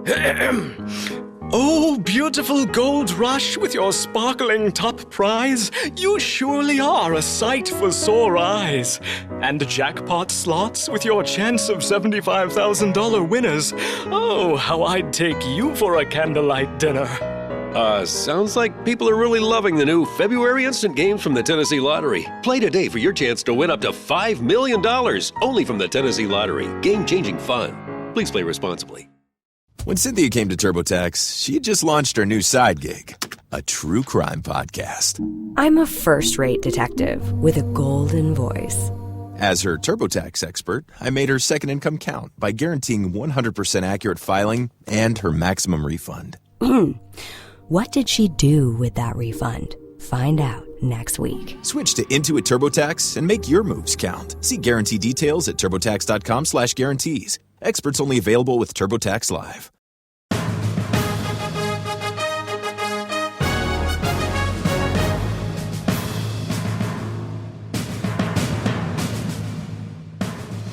Oh, beautiful gold rush with your sparkling top prize, you surely are a sight for sore eyes. And jackpot slots with your chance of $75,000 winners. Oh, how I'd take you for a candlelight dinner. Sounds like people are really loving the new February instant games from the Tennessee Lottery. Play today for your chance to win up to $5 million, only from the Tennessee Lottery. Game-changing fun. Please play responsibly. When Cynthia came to TurboTax, she just launched her new side gig, a true crime podcast. I'm a first-rate detective with a golden voice. As her TurboTax expert, I made her second income count by guaranteeing 100% accurate filing and her maximum refund. What did she do with that refund? Find out next week. Switch to Intuit TurboTax and make your moves count. See guarantee details at turbotax.com/guarantees. Experts only available with TurboTax Live.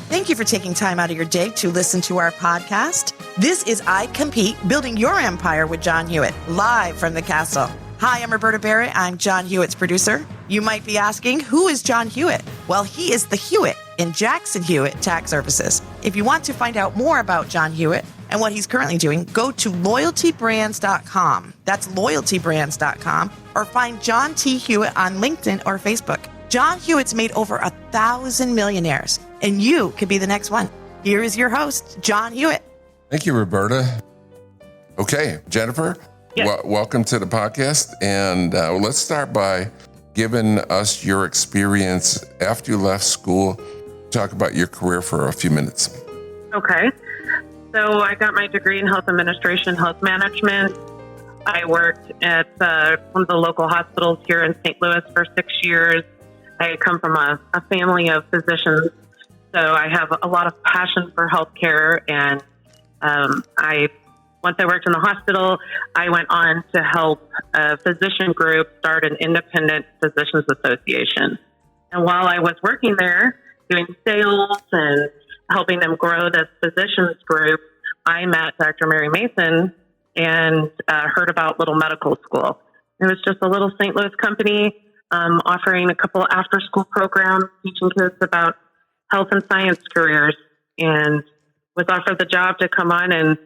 Thank you for taking time out of your day to listen to our podcast. This is I Compete, Building Your Empire with John Hewitt, live from the castle. Hi, I'm Roberta Barrett. I'm John Hewitt's producer. You might be asking, who is John Hewitt? Well, he is the Hewitt in Jackson Hewitt Tax Services. If you want to find out more about John Hewitt and what he's currently doing, go to loyaltybrands.com. That's loyaltybrands.com, or find John T. Hewitt on LinkedIn or Facebook. John Hewitt's made over 1,000 millionaires, and you could be the next one. Here is your host, John Hewitt. Thank you, Roberta. Okay, Jennifer, Yes. Welcome to the podcast. And let's start by giving us your experience after you left school. Talk about your career for a few minutes. Okay. So I got my degree in health administration, health management. I worked at one of the local hospitals here in St. Louis for 6 years. I come from a family of physicians, so I have a lot of passion for healthcare. And once I worked in the hospital, I went on to help a physician group start an independent physicians association. And while I was working there, doing sales and helping them grow this physicians group, I met Dr. Mary Mason and heard about Little Medical School. It was just a little St. Louis company offering a couple after-school programs, teaching kids about health and science careers, and was offered the job to come on and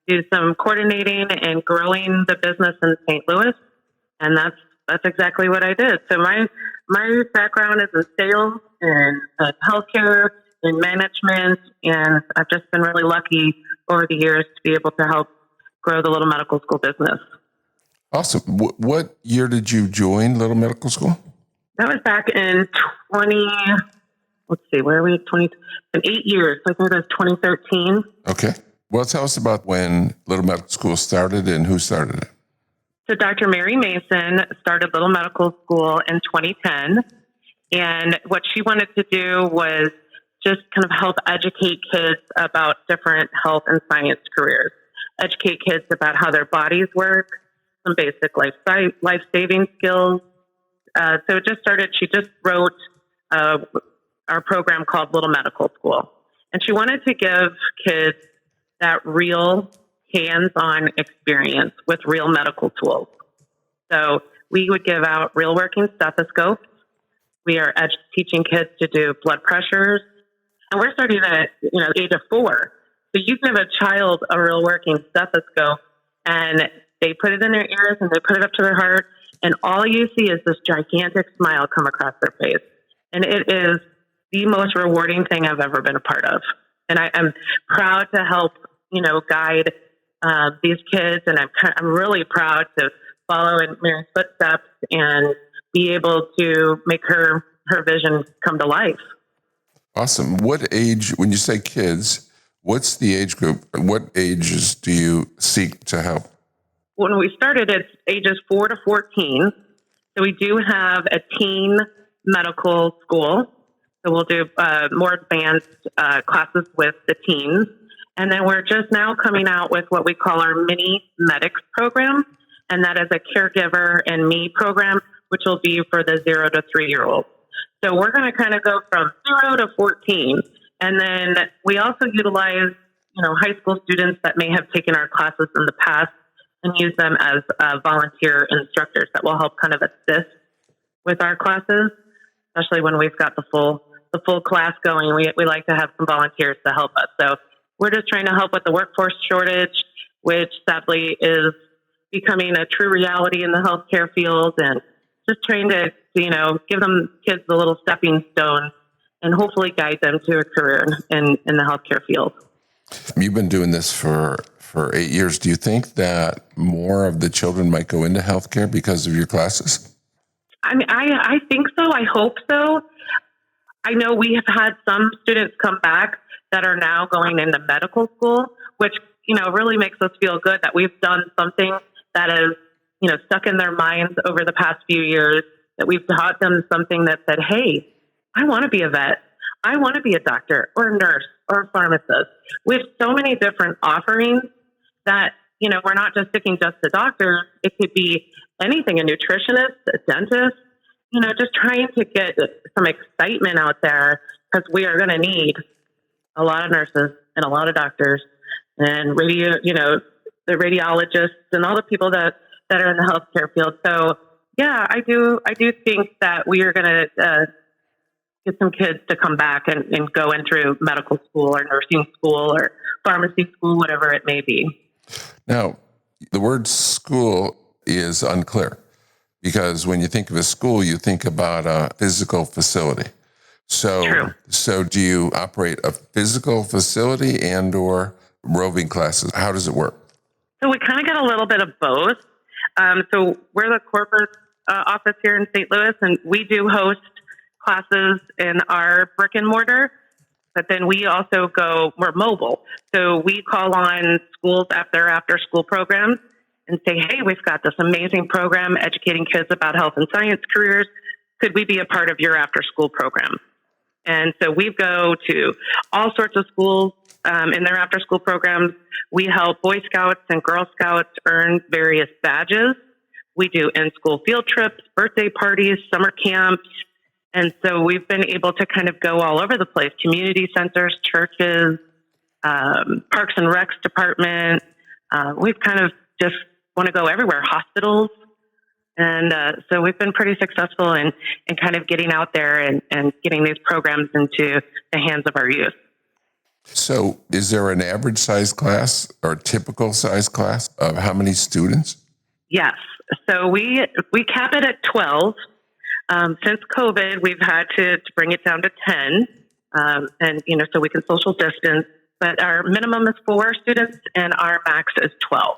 do some coordinating and growing the business in St. Louis. And that's exactly what I did. So my background is in sales and healthcare and management, and I've just been really lucky over the years to be able to help grow the Little Medical School business. Awesome. What year did you join Little Medical School? That was back in 8 years. I think that was 2013. Okay. Well, tell us about when Little Medical School started and who started it. So Dr. Mary Mason started Little Medical School in 2010. And what she wanted to do was just kind of help educate kids about different health and science careers, educate kids about how their bodies work, some basic life-saving skills. So it just started, she just wrote our program called Little Medical School. And she wanted to give kids that real hands-on experience with real medical tools. So we would give out real working stethoscopes. We are teaching kids to do blood pressures. And we're starting at the age of 4. So you give a child a real working stethoscope and they put it in their ears and they put it up to their heart, and all you see is this gigantic smile come across their face. And it is the most rewarding thing I've ever been a part of. And I'm proud to help, guide these kids. And I'm really proud to follow in Mary's footsteps and be able to make her vision come to life. Awesome. What age, when you say kids, what's the age group? What ages do you seek to help? When we started, it's ages 4 to 14. So we do have a teen medical school. So we'll do more advanced classes with the teens. And then we're just now coming out with what we call our mini medics program. And that is a caregiver and me program, which will be for the 0 to 3-year-olds. So we're going to kind of go from 0 to 14. And then we also utilize, high school students that may have taken our classes in the past and use them as volunteer instructors that will help kind of assist with our classes, especially when we've got the full class going. We like to have some volunteers to help us. So we're just trying to help with the workforce shortage, which sadly is becoming a true reality in the healthcare field, and just trying to, give them kids a little stepping stone and hopefully guide them to a career in the healthcare field. You've been doing this for 8 years. Do you think that more of the children might go into healthcare because of your classes? I mean, I think so. I hope so. I know we have had some students come back that are now going into medical school, which, really makes us feel good that we've done something that is, stuck in their minds over the past few years, that we've taught them something that said, hey, I want to be a vet. I want to be a doctor or a nurse or a pharmacist. We have so many different offerings that, we're not just sticking just to doctors. It could be anything, a nutritionist, a dentist, just trying to get some excitement out there, because we are going to need a lot of nurses and a lot of doctors and the radiologists and all the people that are in the healthcare field. So yeah, I do think that we are going to get some kids to come back and go in through medical school or nursing school or pharmacy school, whatever it may be. Now, the word school is unclear, because when you think of a school, you think about a physical facility. So do you operate a physical facility and or roving classes? How does it work? So we kind of get a little bit of both. So we're the corporate office here in St. Louis, and we do host classes in our brick and mortar, but then we also we're mobile. So we call on schools after school programs and say, hey, we've got this amazing program educating kids about health and science careers. Could we be a part of your after school program? And so we go to all sorts of schools in their after school programs. We help Boy Scouts and Girl Scouts earn various badges. We do in-school field trips, birthday parties, summer camps. And so we've been able to kind of go all over the place: community centers, churches, Parks and Recs department. We've kind of just want to go everywhere, hospitals. And so we've been pretty successful in kind of getting out there and getting these programs into the hands of our youth. So is there an average size class or typical size class of how many students? Yes. So we cap it at 12. Since COVID, we've had to bring it down to 10. And, so we can social distance. But our minimum is 4 students and our max is 12.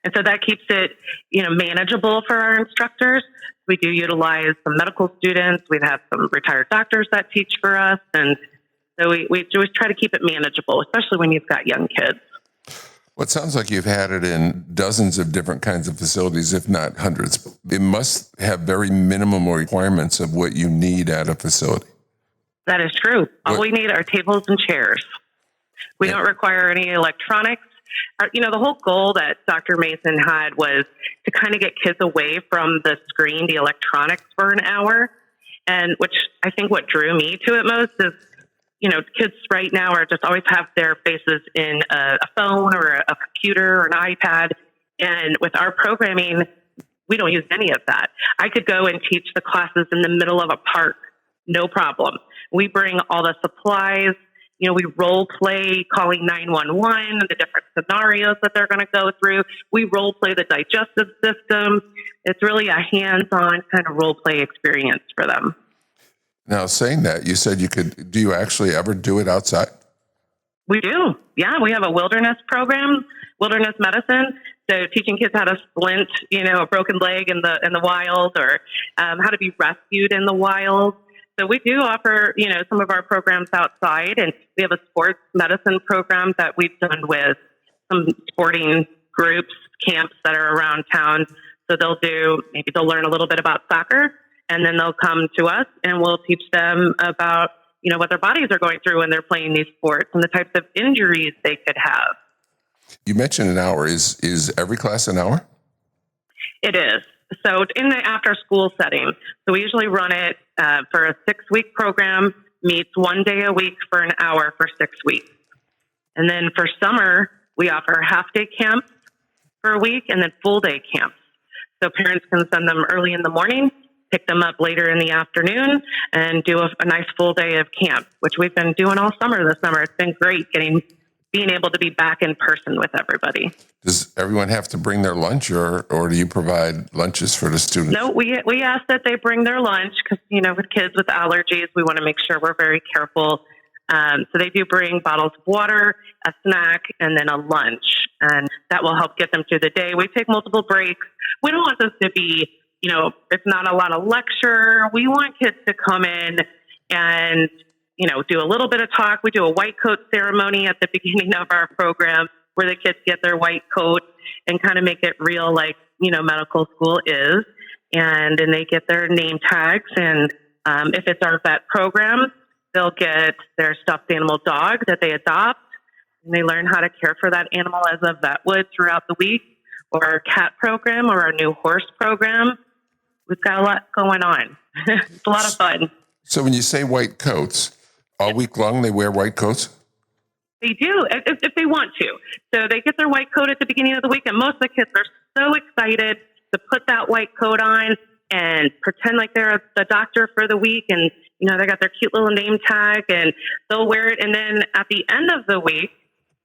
And so that keeps it, manageable for our instructors. We do utilize some medical students. We have some retired doctors that teach for us. And so we always try to keep it manageable, especially when you've got young kids. Well, it sounds like you've had it in dozens of different kinds of facilities, if not hundreds. It must have very minimum requirements of what you need at a facility. That is true. All we need are tables and chairs. We don't require any electronics. The whole goal that Dr. Mason had was to kind of get kids away from the screen, the electronics, for an hour. And which I think what drew me to it most is, kids right now are just always have their faces in a phone or a computer or an iPad. And with our programming, we don't use any of that. I could go and teach the classes in the middle of a park, no problem. We bring all the supplies. We role play calling 911, the different scenarios that they're going to go through. We role play the digestive system. It's really a hands-on kind of role play experience for them. Now, saying that, you said do you actually ever do it outside? We do. Yeah, we have a wilderness program, wilderness medicine. So teaching kids how to splint, a broken leg in the wild, or how to be rescued in the wild. So we do offer, some of our programs outside, and we have a sports medicine program that we've done with some sporting groups, camps that are around town. So maybe they'll learn a little bit about soccer, and then they'll come to us and we'll teach them about, what their bodies are going through when they're playing these sports and the types of injuries they could have. You mentioned an hour. Is every class an hour? It is. So in the after-school setting, so we usually run it for a 6-week program, meets 1 day a week for an hour for 6 weeks. And then for summer, we offer half-day camps for a week and then full-day camps. So parents can send them early in the morning, pick them up later in the afternoon, and do a nice full day of camp, which we've been doing all summer this summer. It's been great being able to be back in person with everybody. Does everyone have to bring their lunch, or do you provide lunches for the students? No, we ask that they bring their lunch because, with kids with allergies, we want to make sure we're very careful. So they do bring bottles of water, a snack, and then a lunch. And that will help get them through the day. We take multiple breaks. We don't want this to be, it's not a lot of lecture. We want kids to come in and, do a little bit of talk. We do a white coat ceremony at the beginning of our program where the kids get their white coat and kind of make it real like, medical school is. And then they get their name tags. And if it's our vet program, they'll get their stuffed animal dog that they adopt. And they learn how to care for that animal as a vet would throughout the week, or our cat program or our new horse program. We've got a lot going on. It's a lot of fun. So when you say white coats, all week long they wear white coats? They do, if they want to. So they get their white coat at the beginning of the week, and most of the kids are so excited to put that white coat on and pretend like they're the doctor for the week. And, they got their cute little name tag, and they'll wear it. And then at the end of the week,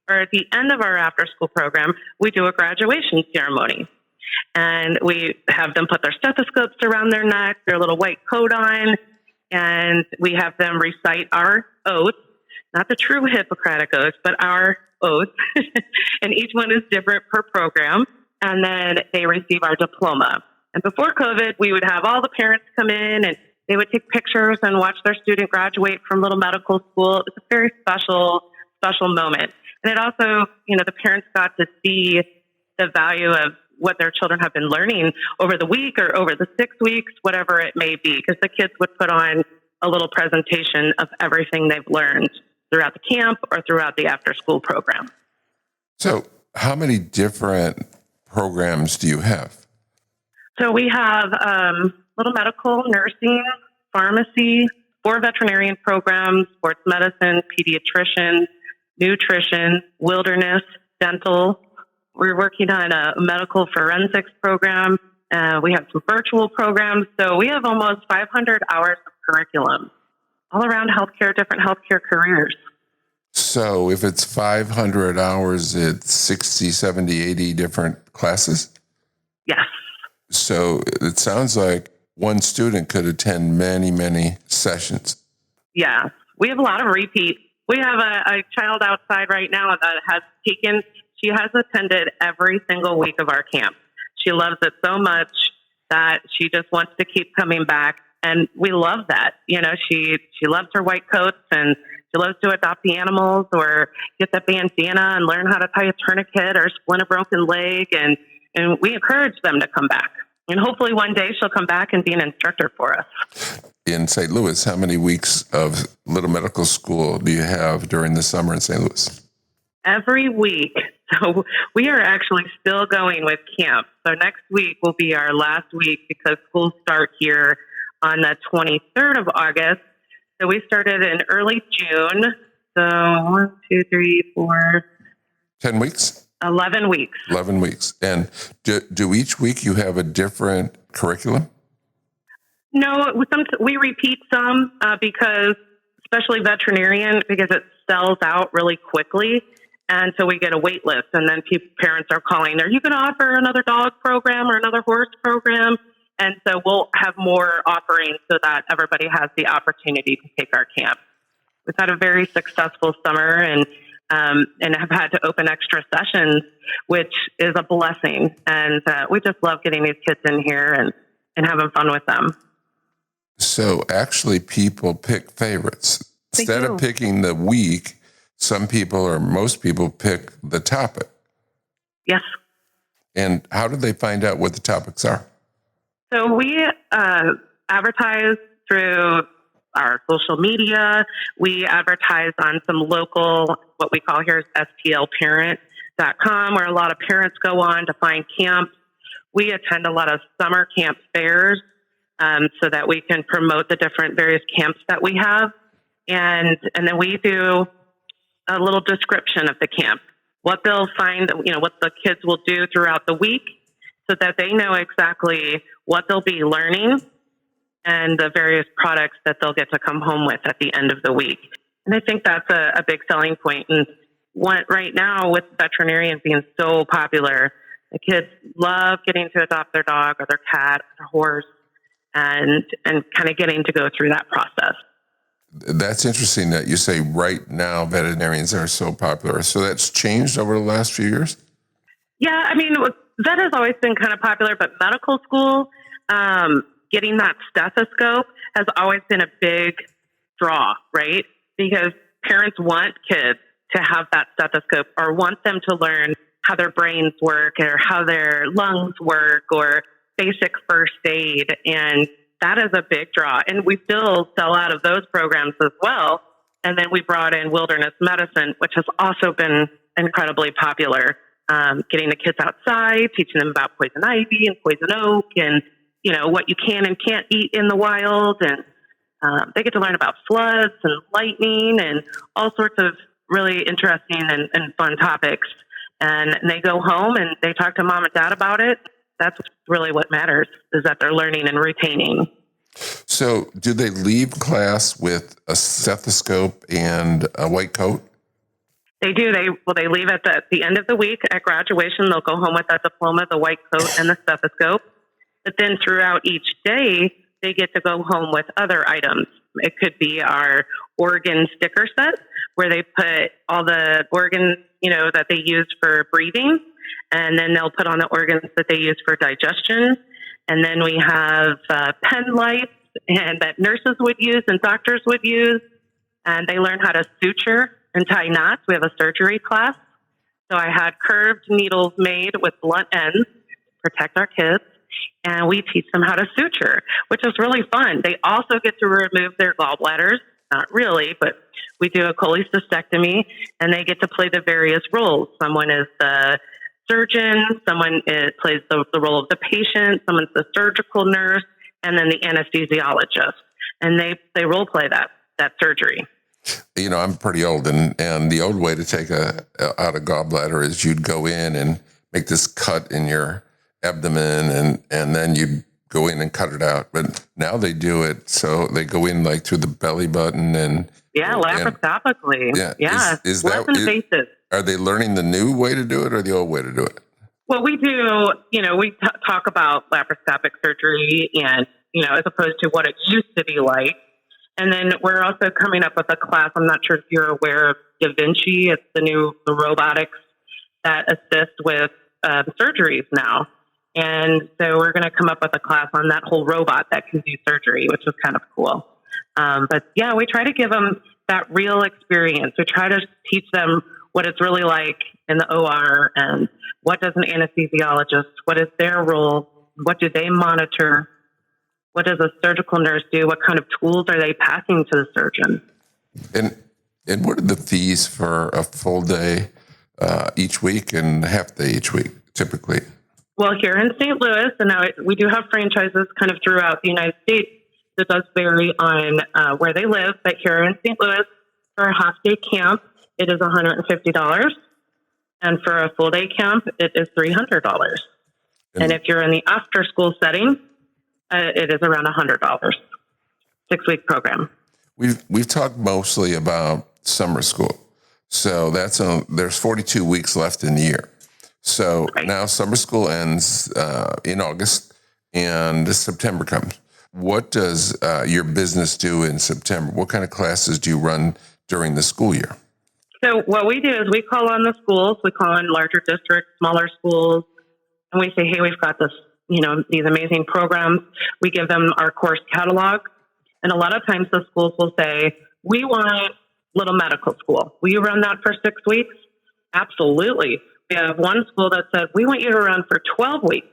or at the end of our after-school program, we do a graduation ceremony. And we have them put their stethoscopes around their neck, their little white coat on, and we have them recite our oath, not the true Hippocratic oath, but our oath. And each one is different per program. And then they receive our diploma. And before COVID, we would have all the parents come in and they would take pictures and watch their student graduate from Little Medical School. It was a very special moment. And it also, the parents got to see the value of what their children have been learning over the week or over the 6 weeks, whatever it may be, because the kids would put on a little presentation of everything they've learned throughout the camp or throughout the after-school program. So how many different programs do you have? So we have little medical, nursing, pharmacy, 4 veterinarian programs, sports medicine, pediatrician, nutrition, wilderness, dental. We're working on a medical forensics program. We have some virtual programs. So we have almost 500 hours of curriculum all around healthcare, different healthcare careers. So if it's 500 hours, it's 60, 70, 80 different classes? Yes. So it sounds like one student could attend many, many sessions. Yeah. We have a lot of repeats. We have a child outside right now that she has attended every single week of our camp. She loves it so much that she just wants to keep coming back. And we love that. She loves her white coats, and she loves to adopt the animals or get the bandana and learn how to tie a tourniquet or splint a broken leg. And we encourage them to come back. And hopefully one day she'll come back and be an instructor for us. In St. Louis, how many weeks of Little Medical School do you have during the summer in St. Louis? Every week. So we are actually still going with camp. So next week will be our last week because schools start here on the 23rd of August. So we started in early June. So 1, 2, 3, 4. 10 weeks? 11 weeks. 11 weeks. And do each week you have a different curriculum? No, we repeat some because, especially veterinarian, because it sells out really quickly. And so we get a wait list, and then parents are calling, are you going to offer another dog program or another horse program? And so we'll have more offerings so that everybody has the opportunity to take our camp. We've had a very successful summer and have had to open extra sessions, which is a blessing. And we just love getting these kids in here and having fun with them. So actually people pick favorites. Instead of picking the week, some people or most people pick the topic. Yes. And how do they find out what the topics are? So we advertise through our social media. We advertise on some local, what we call here is stlparent.com, where a lot of parents go on to find camps. We attend a lot of summer camp fairs so that we can promote the different various camps that we have. And then we do a little description of the camp, what they'll find, what the kids will do throughout the week so that they know exactly what they'll be learning and the various products that they'll get to come home with at the end of the week. And I think that's a big selling point. And right now with veterinarian being so popular, the kids love getting to adopt their dog or their cat or their horse and kind of getting to go through that process. That's interesting that you say right now veterinarians are so popular. So that's changed over the last few years? Yeah, I mean, vet has always been kind of popular, but medical school, getting that stethoscope has always been a big draw, right? Because parents want kids to have that stethoscope or want them to learn how their brains work or how their lungs work or basic first aid. And that is a big draw. And we still sell out of those programs as well. And then we brought in wilderness medicine, which has also been incredibly popular. Getting the kids outside, teaching them about poison ivy and poison oak and, what you can and can't eat in the wild. And they get to learn about floods and lightning and all sorts of really interesting and fun topics. And they go home and they talk to mom and dad about it. That's really what matters, is that they're learning and retaining. So do they leave class with a stethoscope and a white coat? They do. They leave at the end of the week at graduation. They'll go home with that diploma, the white coat, and the stethoscope. But then throughout each day, they get to go home with other items. It could be our organ sticker set, where they put all the organs, that they use for breathing. And then they'll put on the organs that they use for digestion. And then we have pen lights and that nurses would use and doctors would use. And they learn how to suture and tie knots. We have a surgery class. So I had curved needles made with blunt ends to protect our kids. And we teach them how to suture, which is really fun. They also get to remove their gallbladders. Not really, but we do a cholecystectomy, and they get to play the various roles. Someone is the surgeon, someone plays the role of the patient, someone's the surgical nurse, and then the anesthesiologist. And they role play that surgery. I'm pretty old, and the old way to take out a gallbladder is you'd go in and make this cut in your abdomen, and then you'd go in and cut it out. But now they do it so they go in like through the belly button and laparoscopically. Is less invasive. Are they learning the new way to do it or the old way to do it? Well, we do. We talk about laparoscopic surgery and as opposed to what it used to be like. And then we're also coming up with a class. I'm not sure if you're aware of Da Vinci. It's the robotics that assist with surgeries now. And so we're going to come up with a class on that whole robot that can do surgery, which is kind of cool. But yeah, we try to give them that real experience. We try to teach them what it's really like in the OR and what does an anesthesiologist, what is their role? What do they monitor? What does a surgical nurse do? What kind of tools are they passing to the surgeon? And what are the fees for a full day each week and half day each week, typically? Well, here in St. Louis, and now we do have franchises kind of throughout the United States. It does vary on where they live, but here in St. Louis, for a half-day camp, it is $150. And for a full-day camp, it is $300. And if you're in the after-school setting, it is around $100. 6-week program. We've talked mostly about summer school. So there's 42 weeks left in the year. So Now summer school ends in August and September comes. What does your business do in September? What kind of classes do you run during the school year? So what we do is we call on the schools. We call on larger districts, smaller schools, and we say, hey, we've got this, these amazing programs. We give them our course catalog. And a lot of times the schools will say, we want little medical school. Will you run that for 6 weeks? Absolutely. We have one school that says, we want you to run for 12 weeks.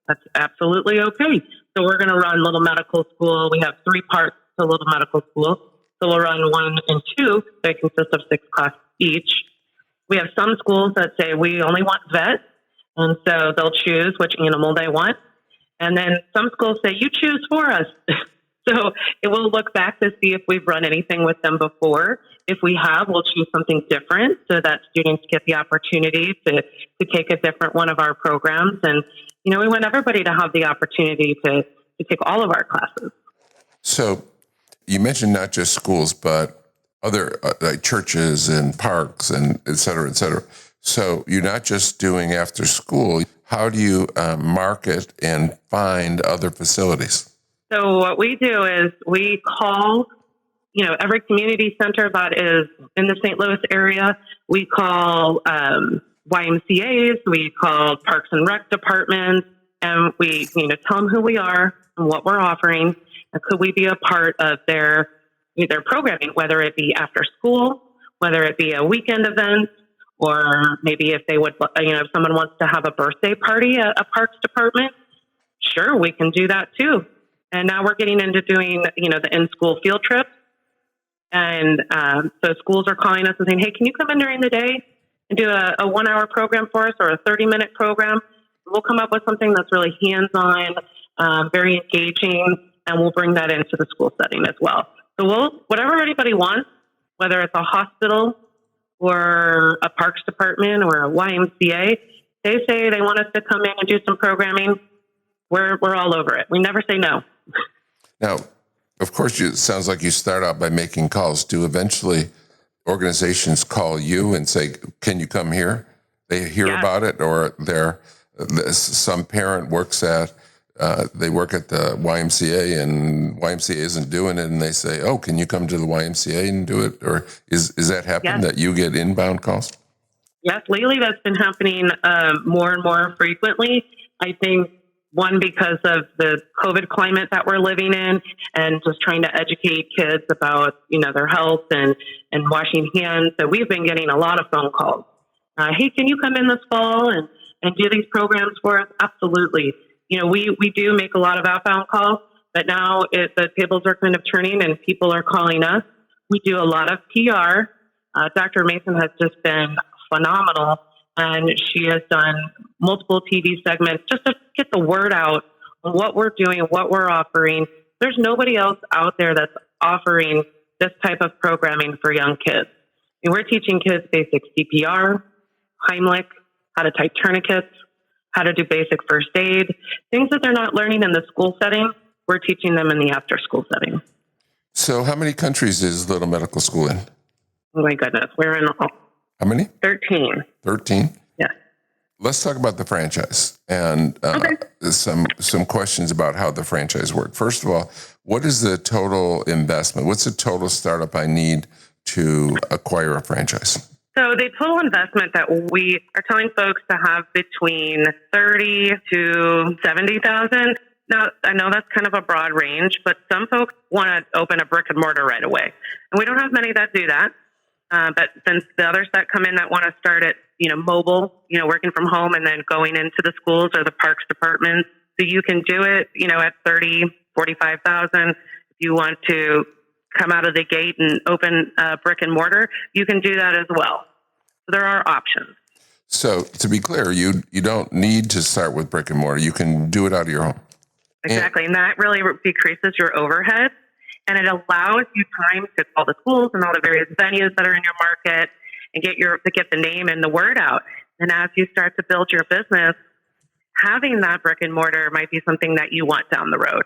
That's absolutely okay. So we're going to run little medical school. We have 3 parts to little medical school. So we'll run 1 and 2. They consist of 6 classes each. We have some schools that say we only want vet. And so they'll choose which animal they want. And then some schools say, you choose for us. So it will look back to see if we've run anything with them before. If we have, we'll choose something different so that students get the opportunity to take a different one of our programs. And, we want everybody to have the opportunity to take all of our classes. So you mentioned not just schools, but other like churches and parks and et cetera, et cetera. So you're not just doing after school. How do you market and find other facilities? So what we do is we call, every community center that is in the St. Louis area. We call YMCAs, we call Parks and Rec departments, and we, tell them who we are and what we're offering, and could we be a part of their programming, whether it be after school, whether it be a weekend event, or maybe if they would, if someone wants to have a birthday party at a Parks department, sure, we can do that too. And now we're getting into doing, the in-school field trips. And so schools are calling us and saying, hey, can you come in during the day and do a 1 hour program for us or a 30-minute program? We'll come up with something that's really hands-on, very engaging, and we'll bring that into the school setting as well. So whatever anybody wants, whether it's a hospital or a parks department or a YMCA, they say they want us to come in and do some programming, we're all over it. We never say no. Now, of course, it sounds like you start out by making calls. Do eventually organizations call you and say, can you come here? They hear about it, or some parent works they work at the YMCA and YMCA isn't doing it, and they say, oh, can you come to the YMCA and do it? Or is that happening, that you get inbound calls? Yes, lately that's been happening more and more frequently. I think, one, because of the COVID climate that we're living in and just trying to educate kids about, their health and washing hands. So we've been getting a lot of phone calls. Hey, can you come in this fall and do these programs for us? Absolutely. We do make a lot of outbound calls, but now the tables are kind of turning and people are calling us. We do a lot of PR. Dr. Mason has just been phenomenal, and she has done multiple TV segments just to get the word out on what we're doing, what we're offering. There's nobody else out there that's offering this type of programming for young kids. We're teaching kids basic CPR, Heimlich, how to tie tourniquets, how to do basic first aid, things that they're not learning in the school setting. We're teaching them in the after-school setting. So how many countries is Little Medical School in? Oh, my goodness. We're in how many? 13. 13? Yeah. Let's talk about the franchise and some questions about how the franchise works. First of all, what is the total investment? What's the total startup I need to acquire a franchise? So the total investment that we are telling folks to have between $30,000 to $70,000. Now, I know that's kind of a broad range, but some folks want to open a brick and mortar right away. And we don't have many that do that. But since the others that come in that want to start at, mobile, working from home and then going into the schools or the parks departments, so you can do it, at $30,000, $45,000. If you want to come out of the gate and open a brick and mortar, you can do that as well. So there are options. So to be clear, you don't need to start with brick and mortar. You can do it out of your home. Exactly. And that really decreases your overhead. And it allows you time to call the schools and all the various venues that are in your market and get the name and the word out. And as you start to build your business, having that brick and mortar might be something that you want down the road.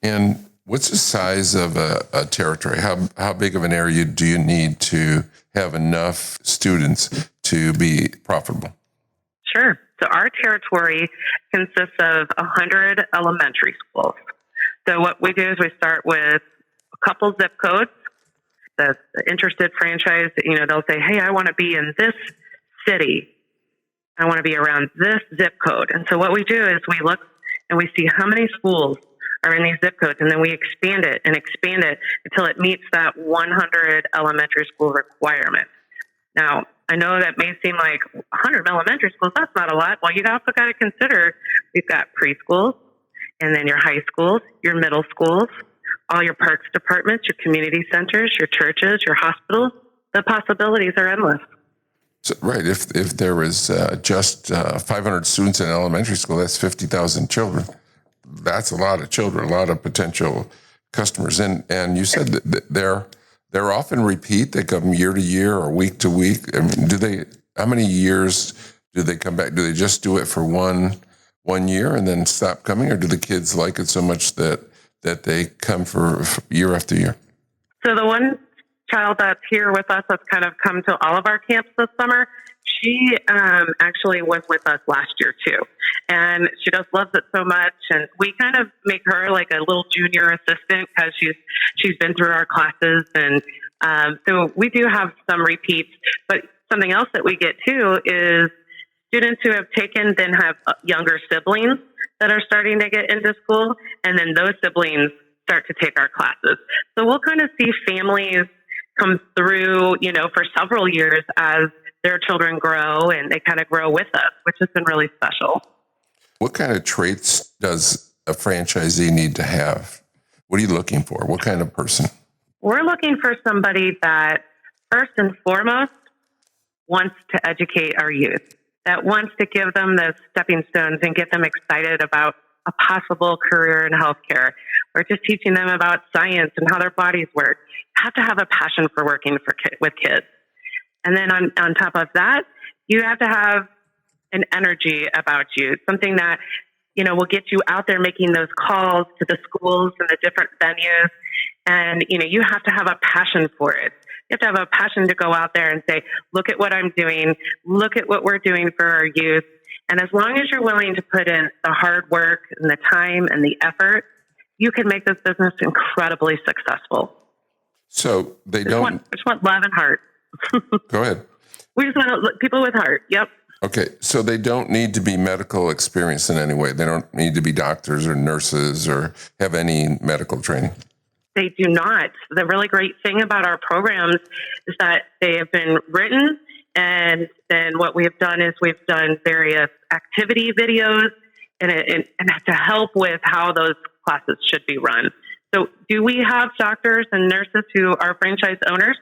And what's the size of a territory? How big of an area do you need to have enough students to be profitable? Sure. So our territory consists of 100 elementary schools. So what we do is we start with a couple zip codes. The interested franchise, they'll say, hey, I want to be in this city. I want to be around this zip code. And so what we do is we look and we see how many schools are in these zip codes, and then we expand it until it meets that 100 elementary school requirement. Now, I know that may seem like 100 elementary schools, that's not a lot. Well, you also got to consider we've got preschools, and then your high schools, your middle schools, all your parks departments, your community centers, your churches, your hospitals. The possibilities are endless. So, right. If there was just 500 students in elementary school, that's 50,000 children. That's a lot of children, a lot of potential customers. And you said that they're often repeat. They come year to year or week to week. I mean, how many years do they come back? Do they just do it for one year and then stop coming, or do the kids like it so much that they come for year after year? So the one child that's here with us that's kind of come to all of our camps this summer, she actually was with us last year too. And she just loves it so much. And we kind of make her like a little junior assistant because she's been through our classes. And so we do have some repeats. But something else that we get too is students who have taken then have younger siblings that are starting to get into school. And then those siblings start to take our classes. So we'll kind of see families come through, for several years as their children grow, and they kind of grow with us, which has been really special. What kind of traits does a franchisee need to have? What are you looking for? What kind of person? We're looking for somebody that, first and foremost, wants to educate our youth, that wants to give them those stepping stones and get them excited about a possible career in healthcare, or just teaching them about science and how their bodies work. You have to have a passion for working with kids. And then on top of that, you have to have an energy about you, something that, will get you out there making those calls to the schools and the different venues. And, you have to have a passion for it. You have to have a passion to go out there and say, look at what I'm doing. Look at what we're doing for our youth. And as long as you're willing to put in the hard work and the time and the effort, you can make this business incredibly successful. So they just want love and heart. Go ahead. We just want people with heart. Yep. Okay. So they don't need to be medical experienced in any way. They don't need to be doctors or nurses or have any medical training. They do not. The really great thing about our programs is that they have been written, and then what we have done is we've done various activity videos and to help with how those classes should be run. So do we have doctors and nurses who are franchise owners?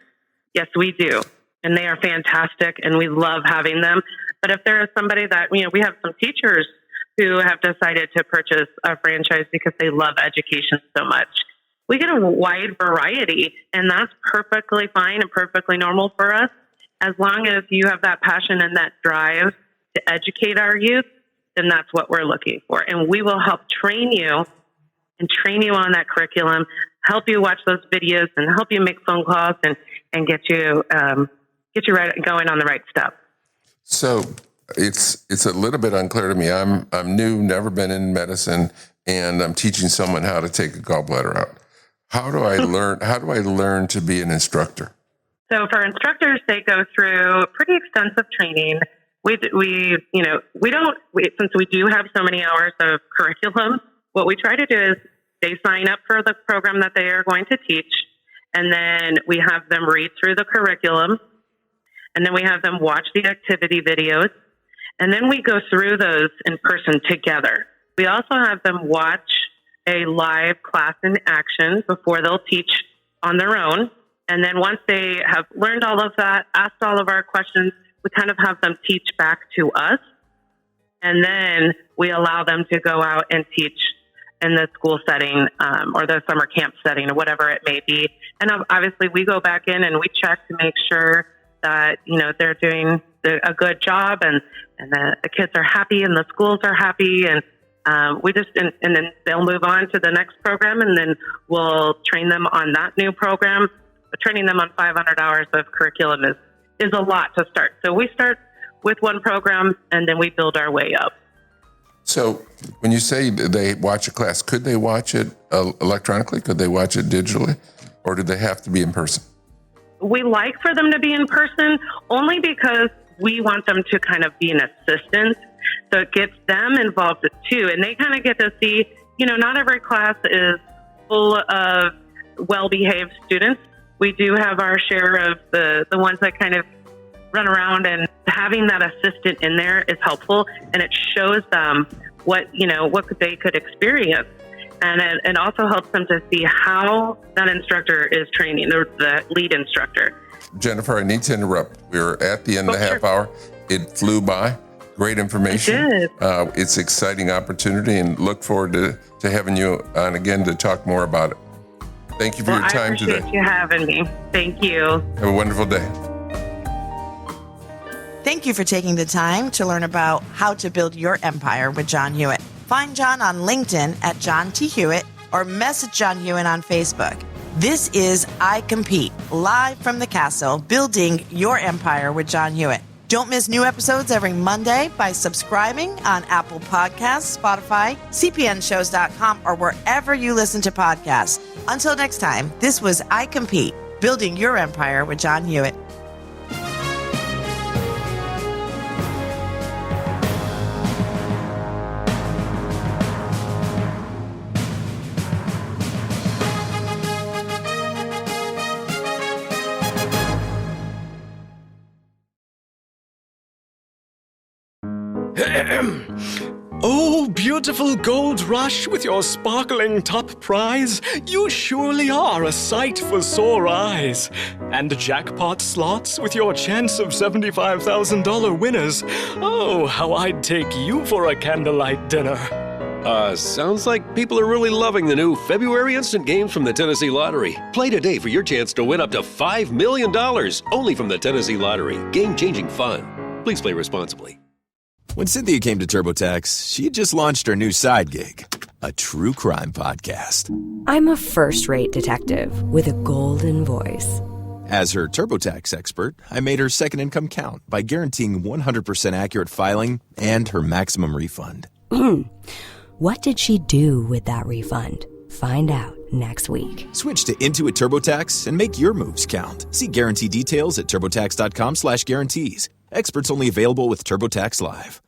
Yes, we do. And they are fantastic, and we love having them. But if there is somebody that, we have some teachers who have decided to purchase a franchise because they love education so much. We get a wide variety, and that's perfectly fine and perfectly normal for us. As long as you have that passion and that drive to educate our youth, then that's what we're looking for. And we will help train you on that curriculum, help you watch those videos, and help you make phone calls and get you right going on the right step. So it's a little bit unclear to me. I'm new, never been in medicine, and I'm teaching someone how to take a gallbladder out. How do I learn to be an instructor? So for instructors, they go through pretty extensive training. Since we do have so many hours of curriculum, what we try to do is they sign up for the program that they are going to teach, and then we have them read through the curriculum, and then we have them watch the activity videos, and then we go through those in person together. We also have them watch a live class in action before they'll teach on their own. And then once they have learned all of that, asked all of our questions, we kind of have them teach back to us. And then we allow them to go out and teach in the school setting or the summer camp setting or whatever it may be. And obviously we go back in and we check to make sure that, they're doing a good job and the kids are happy and the schools are happy. And and then they'll move on to the next program, and then we'll train them on that new program. But training them on 500 hours of curriculum is a lot to start. So we start with one program, and then we build our way up. So when you say they watch a class, could they watch it electronically? Could they watch it digitally? Or do they have to be in person? We like for them to be in person only because we want them to kind of be an assistant. So it gets them involved too. And they kind of get to see, not every class is full of well-behaved students. We do have our share of the ones that kind of run around, and having that assistant in there is helpful. And it shows them what they could experience. And it also helps them to see how that instructor is training, the lead instructor. Jennifer, I need to interrupt. We're at the end of the half hour. It flew by. Great information. It did. It's an exciting opportunity, and look forward to having you on again to talk more about it. Thank you for your time today. I appreciate you having me. Thank you. Have a wonderful day. Thank you for taking the time to learn about how to build your empire with John Hewitt. Find John on LinkedIn at John T. Hewitt or message John Hewitt on Facebook. This is I Compete, live from the castle, building your empire with John Hewitt. Don't miss new episodes every Monday by subscribing on Apple Podcasts, Spotify, cpnshows.com, or wherever you listen to podcasts. Until next time, this was I Compete, building your empire with John Hewitt. Oh, beautiful gold rush with your sparkling top prize, you surely are a sight for sore eyes. And jackpot slots with your chance of $75,000 winners. Oh, how I'd take you for a candlelight dinner. Sounds like people are really loving the new February instant games from the Tennessee Lottery. Play today for your chance to win up to $5 million, only from the Tennessee Lottery. Game-changing fun. Please play responsibly. When Cynthia came to TurboTax, she had just launched her new side gig, a true crime podcast. I'm a first-rate detective with a golden voice. As her TurboTax expert, I made her second income count by guaranteeing 100% accurate filing and her maximum refund. What did she do with that refund? Find out next week. Switch to Intuit TurboTax and make your moves count. See guarantee details at turbotax.com/guarantees. Experts only available with TurboTax Live.